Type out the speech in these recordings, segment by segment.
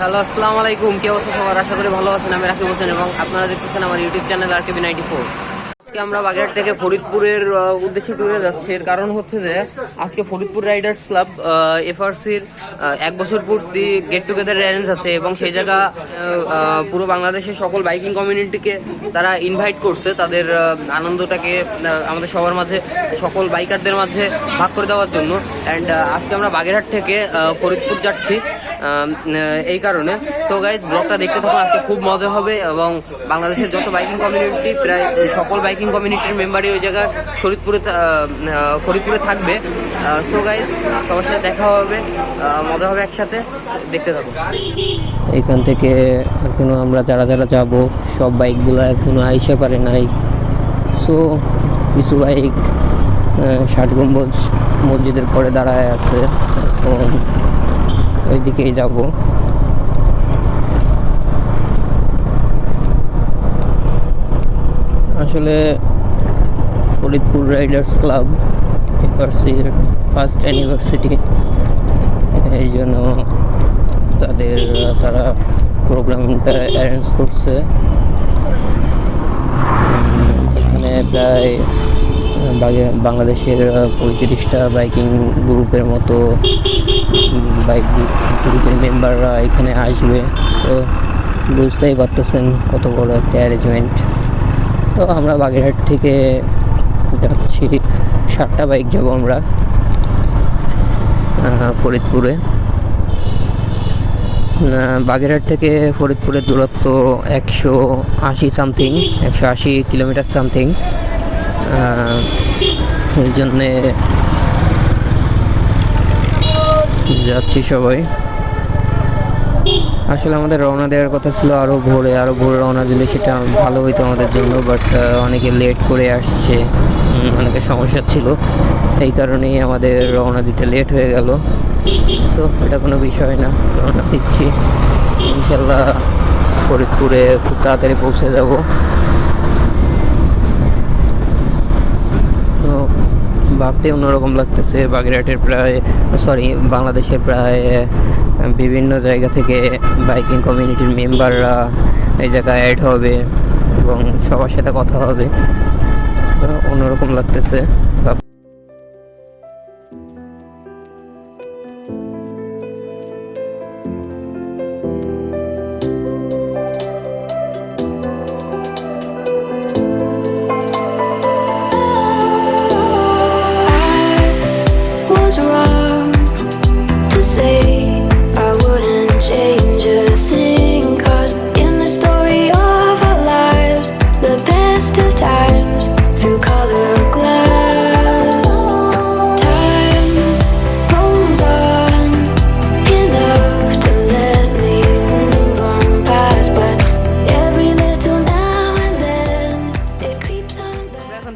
Hello, আসসালামু আলাইকুম। কি অবস্থা সবার? আশা করি ভালো আছেন। আমি রাকিব হোসেন এবং আপনারা দেখতেছেন আমার ইউটিউব চ্যানেল RKB94। আজকে আমরা বাগেরহাট থেকে ফরিদপুরের উদ্দেশ্যে ট্যুরে যাচ্ছি। এর কারণ হচ্ছে যে আজকে ফরিদপুর রাইডার্স ক্লাব FRCর 1 বছর পূর্তি গেট টুগেদার অ্যারেঞ্জ আছে এবং সেই জায়গা পুরো বাংলাদেশের সকল বাইকিং কমিউনিটিকে তারা ইনভাইট করছে তাদের আনন্দটাকে আমাদের সবার মাঝে, সকল বাইকারদের মাঝে ভাগ করে দেওয়ার জন্য। অ্যান্ড আজকে আমরা বাগেরহাট থেকে ফরিদপুর যাচ্ছি এই কারণে। তো গাইজ, ব্লগটা দেখতে থাকুন। আজকে খুব মজা হবে এবং বাংলাদেশের যত বাইকিং কমিউনিটি, প্রায় সকল বাইকিং কমিউনিটির মেম্বারই ওই জায়গায় ফরিদপুরে থাকবে। সো গাইজ, সবার সাথে দেখা হবে, মজা হবে একসাথে। দেখতে থাকুন। এখান থেকে এখনো আমরা যারা যারা যাব সব বাইকগুলো এখনো আইসা পারে নাই। সো কিছু বাইক 60 গম্বুজ মসজিদের পরে দাঁড়ায় আছে, এখন ওই দিকেই যাব। আসলে ফরিদপুর রাইডার্স ক্লাব FRCর ফার্স্ট অ্যানিভার্সারি, এই জন্য তারা প্রোগ্রামটা অ্যারেঞ্জ করছে। এখানে প্রায় বাংলাদেশের 35টা বাইকিং গ্রুপের মতো বাইক গ্রুপের মেম্বাররা এখানে আসবে। তো বুঝতেই পারতেছেন কত বড় একটা অ্যারেঞ্জমেন্ট। তো আমরা বাগেরহাট থেকে যাচ্ছি, 7টা বাইক যাব আমরা ফরিদপুরে। বাগেরহাট থেকে ফরিদপুরের দূরত্ব 180 কিলোমিটার সামথিং। এই জন্যে যাচ্ছি সবাই। আসলে আমাদের রওনা দেওয়ার কথা ছিল আরও ভোরে রওনা দিলে সেটা ভালো হইতো আমাদের জন্য, বাট অনেকে লেট করে আসছে, অনেকের সমস্যা ছিল, এই কারণেই আমাদের রওনা দিতে লেট হয়ে গেল। সো এটা কোনো বিষয় না, রওনা দিচ্ছি। ইনশাল্লাহ ফরিদপুরে খুব তাড়াতাড়ি পৌঁছে যাব। তো ভাবতে অন্যরকম লাগতেছে। বাংলাদেশের প্রায় বিভিন্ন জায়গা থেকে বাইকিং কমিউনিটির মেম্বাররা এই জায়গায় অ্যাড হবে এবং সবার সাথে কথা হবে। অন্যরকম লাগতেছে।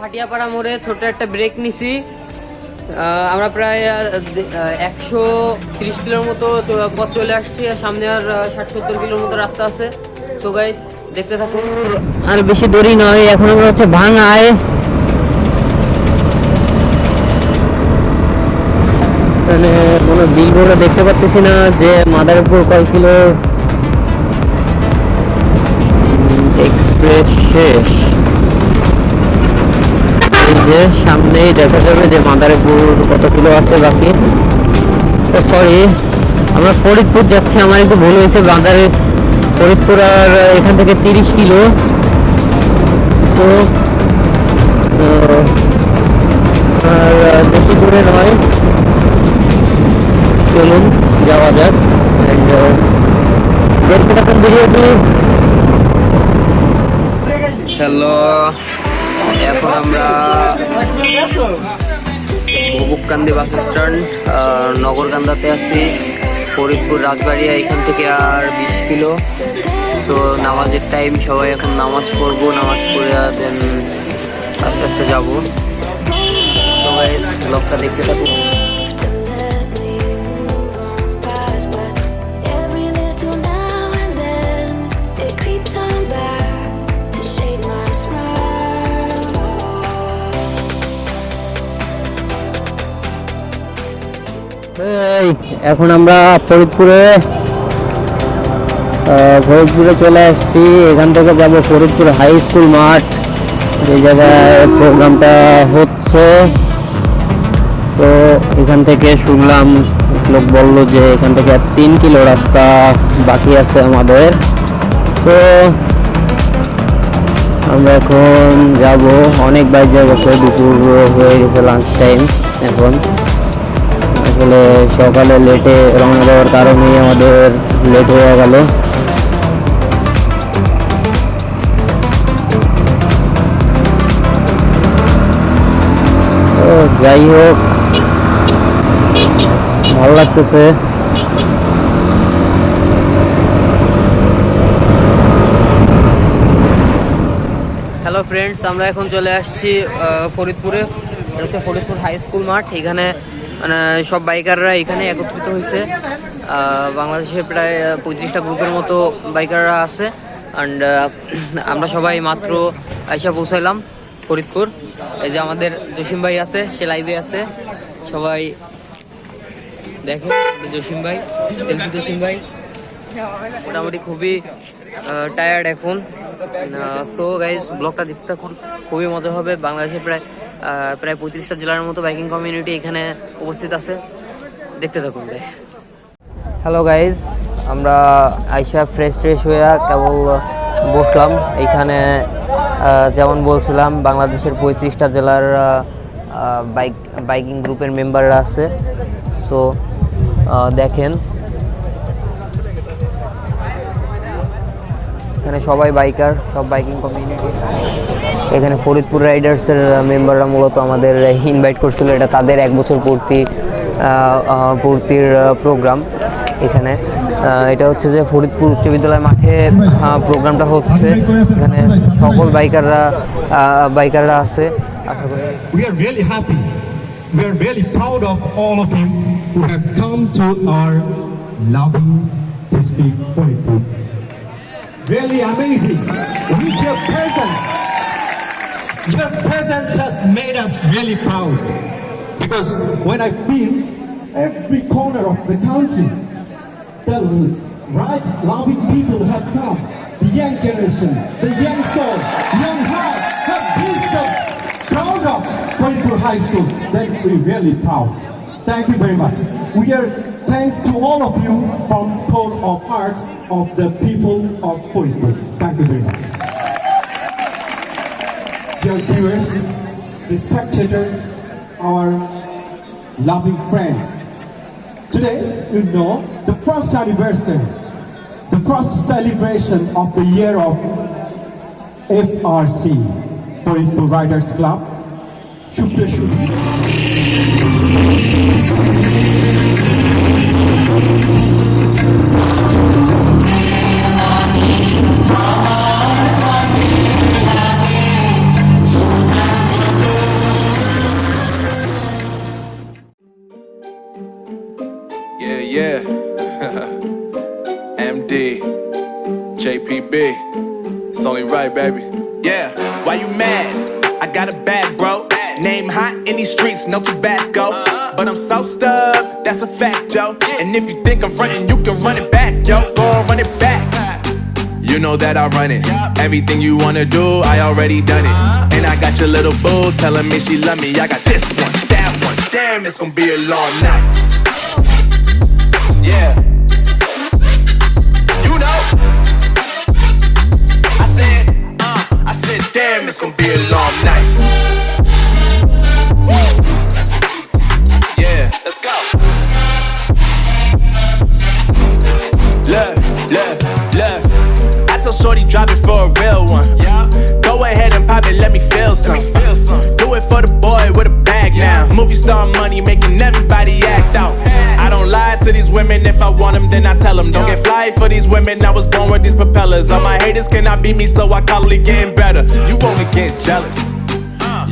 ভাটিয়াপাড়া মোড়ে ছোট্ট একটা ব্রেক নিছি। আমরা প্রায় 130 কিলোর মতো পথ চলে আসছি, আর সামনে আর 60-70 কিলোর মতো রাস্তা আছে। সো গাইস, দেখতে থাকুন। আর বেশি দূরই নয়, এখন আমরা হচ্ছে ভাঙায়। এখানে কোনো বিলবোর্ডে দেখতে পাচ্ছি না যে মাদারীপুর কয় কিলো এক্সপ্রেস শেষ। যে সামনেই দেখা যাবে যে মাদারীপুর কত কিলো আছে বাকি। সরি, আমরা ফরিদপুর যাচ্ছি, আমার একটু ভুল হয়েছে। ফরিদপুর আর এখান থেকে 30 কিলো। তো আর বেশি দূরে নয়, চলুন যাওয়া যাক। দেখতে থাকুন ভিডিওটি। হ্যালো, এখন আমরা ভবুককান্দি বাস স্ট্যান্ড নগরকান্দাতে আছি। ফরিদপুর রাজবাড়িয়া এখান থেকে আর 20 কিলো। সো নামাজের টাইম, সবাই এখন নামাজ পড়বো, নামাজ পড়ে দেন আস্তে আস্তে যাবো। সবাই ব্লগটা দেখতে থাকুন। এখন আমরা ফরিদপুরে ফরিদপুরে চলে আসছি। এখান থেকে যাব ফরিদপুর হাই স্কুল মাঠ, যে জায়গায় প্রোগ্রামটা হচ্ছে। তো এখান থেকে শুনলাম, এক লোক বললো যে এখান থেকে 3 কিলো রাস্তা বাকি আছে আমাদের। তো আমরা এখন যাব, অনেক বাইক গেছে, দুপুর হয়ে গেছে, লাঞ্চ টাইম এখন। আসলে সকালে লেটে রওনা দেওয়ার কারণেই আমাদের লেট হয়ে গেল। তো যাই হোক, ভালো লাগতেছে। হ্যালো ফ্রেন্ডস, আমরা এখন চলে আসছি ফরিদপুরে। এটা হচ্ছে ফরিদপুর হাই স্কুল মাঠ। এখানে মানে সব বাইকাররা এখানে একত্রিত হয়েছে। বাংলাদেশের প্রায় 35টা গ্রুপের মতো বাইকাররা আছে। অ্যান্ড আমরা সবাই মাত্র আইসা পৌঁছাইলাম ফরিদপুর। এই যে আমাদের জসিম ভাই আছে, সে লাইভে আছে। সবাই দেখেন জসিম ভাই, জসিম ভাই মোটামুটি খুবই টায়ার্ড এখন। সো গাইজ, ব্লগটা দেখতে থাকুন, খুবই মজা হবে। বাংলাদেশের প্রায় 35টা জেলার মতো বাইকিং কমিউনিটি এখানে উপস্থিত আছে, দেখতে থাকুন গাইজ। হ্যালো গাইজ, আমরা আইসা ফ্রেশ হয়ে কেবল বসলাম এইখানে। যেমন বলছিলাম, বাংলাদেশের 35টা জেলার বাইকিং গ্রুপের মেম্বাররা আছে। সো দেখেন, এখানে সবাই বাইকার, সব বাইকিং কমিউনিটি। এখানে ফরিদপুর রাইডার্সের মেম্বাররা মূলত আমাদের ইনভাইট করছিল, এটা তাদের 1 বছর পূর্তির প্রোগ্রাম। এখানে এটা হচ্ছে যে ফরিদপুর উচ্চ বিদ্যালয় মাঠে প্রোগ্রামটা হচ্ছে। এখানে সকল বাইকাররা আছে। আশা করি we are really happy. We are really proud of all of you who have come to our loving district Phorippur. Really amazing. With your presence has made us really proud. Because when I feel every corner of the country, the right loving people have come, the young generation, the young soul, young heart have reached the crowd of Phorippur High School, then we're really proud. Thank you very much. We are thankful to all of you from core of hearts of the people of Phorippur. Thank you very much. Dear viewers, the spectators, our loving friends. Today, you know, the first anniversary, the first celebration of the year of FRC, Phorippur Riders Club. Yeah. MD, JPB, it's only right, baby. Yeah, why you mad? I got a bag, bro. Name hot in these streets, no Tabasco. But I'm so stubbed, that's a fact, Joe. And if you think I'm frontin', you can run it back, yo. Go on, run it back. You know that I run it. Everything you wanna do, I already done it. And I got your little boo telling me she love me. I got this one, that one. Damn, it's gonna be a long night. Yeah. You know. I said, damn, it's gonna be a long night. Yeah, let's go. Look. I tell shorty drop it for a real one. Yeah. Go ahead and pop it, let me feel some. Do it for the boy with a bag now. Movie star money making everybody act out. I don't lie to these women, if I want them then I tell them. Don't get fly for these women, I was born with these propellers. All my haters cannot beat me, so I constantly getting better. You only get jealous.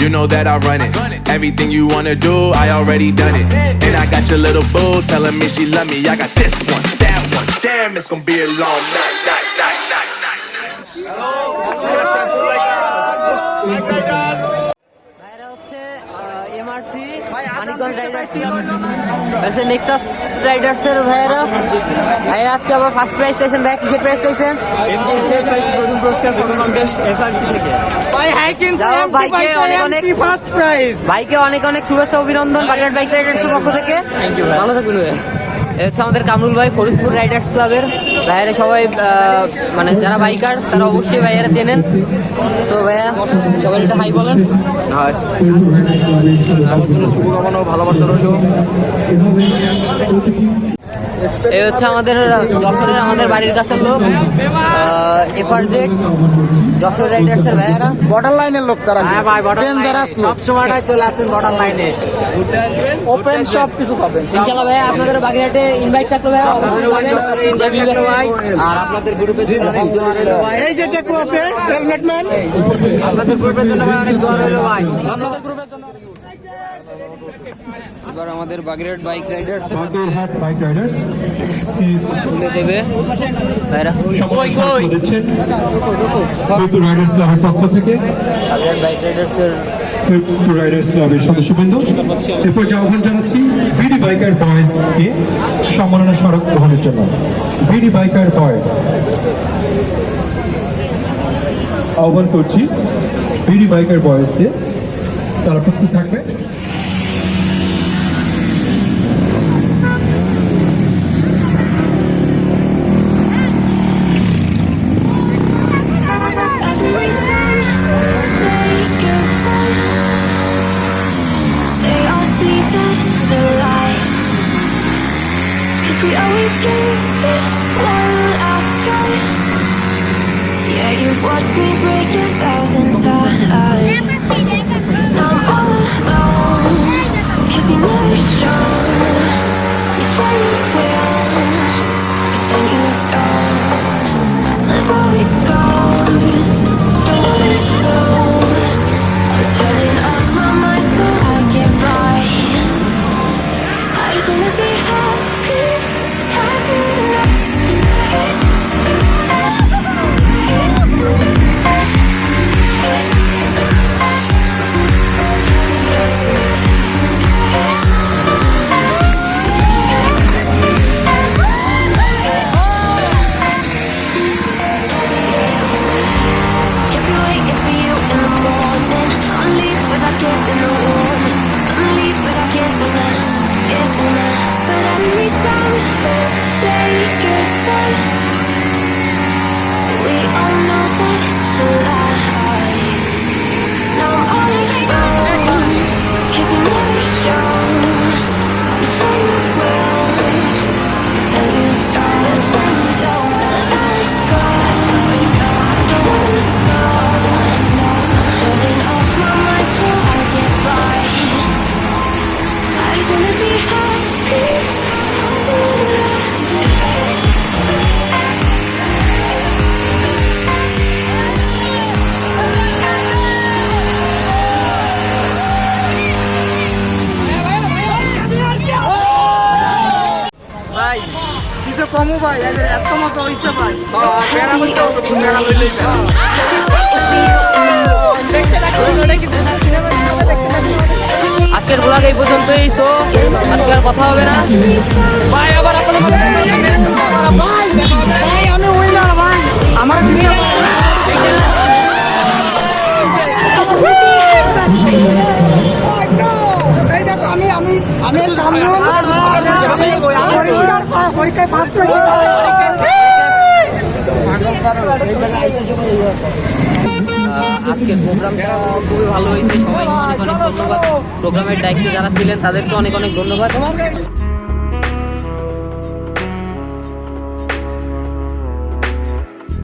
You know that I run it. Everything you wanna do, I already done it. And I got your little boo telling me she love me. I got this one, that one. Damn, it's gonna be a long night. ভাইরা হচ্ছে আসছি Manikganj Riders Nexus রাইডার্সের ভাইয়েরা আজকে আবার first prize পেয়েছেন ভাই, কিসের প্রাইজ পেয়েছেন? প্রথম পুরস্কার ফটো কন্টেস্ট এফআরসি থেকে। ভাইকে অনেক অনেক শুভেচ্ছা অভিনন্দন বাগেরহাট বাইক রাইডার্সের পক্ষ থেকে। ভালো থাকবেন ভাই। হচ্ছে আমাদের কামরুল ভাই, ফরিদপুর রাইডার্স ক্লাবের ভাইয়েরা সবাই মানে যারা বাইকার তারা অবশ্যই ভাইয়েরা চেনেন। তো ভাইয়া সবাই একটা হাই বলেন। শুভকামনা ও ভালোবাসা রইল। এই হচ্ছে আমাদের যশোরের আমাদের বাড়ির কাছের লোক এফআরজেড যশোর রাইডার্সের ভাইয়েরা। বর্ডার লাইনের লোক তারা। হ্যাঁ ভাই, ডেঞ্জারাস লোক। সব সময়টাই চলে আসবেন বর্ডার লাইনে, ওপেন সব কিছু পাবেন। ইনশাআল্লাহ ভাইয়া আপনাদের বাগেরহাটে ইনভাইট থাকলে ভাইয়া আর আপনাদের গ্রুপের জন্য অনেক দোয়া রইল ভাই। এই যে টেকু আছে হেলমেট ম্যান, আপনাদের গ্রুপের জন্য ভাই অনেক দোয়া রইল ভাই। আপনাদের গ্রুপের জন্য এবার আমাদের Bagerhat bike Riders Bagerhat bike Riders তুলে দেবে ভাইরা। দিচ্ছেন ফরিদপুর রাইডার্স ক্লাবের পক্ষ থেকে, বাগেরহাট বাইক রাইডার্সের ফরিদপুর রাইডার্স ক্লাবের সদস্যবৃন্দ। এরপর আহ্বান জানাচ্ছি বিডি বাইকার বয়েজকে সম্মাননা স্মারক গ্রহণের জন্য। বিডি বাইকার বয়েজ আহ্বান করছি বিডি বাইকার বয়েজকে, তারা প্রস্তুত থাকবে। We always give it one last try. Yeah, you've watched me break 1,000 times. Now I'm all alone, 'cause you never show. You say you will, but then you don't. That's how it goes. Don't let it go. I'm turning off my mind so I get by. I just wanna be happy. কমু ভাই, এত মতো হইছে ভাই। আজকের blog এই পর্যন্তই। So আজকে আর কথা হবে না ভাই। আবার আপনাদের ভাই আমি উইনার ভাই, আমার দিছে এই দেখো আমি আমি আমি কামরুল, আমি পরিষ্কার পরীক্ষায় ফার্স্ট হয়েছি। আজকের প্রোগ্রামটা খুবই ভালো হয়েছে, সবাইকে অনেক অনেক ধন্যবাদ। প্রোগ্রামের দায়িত্বে যারা ছিলেন তাদেরকে অনেক অনেক ধন্যবাদ।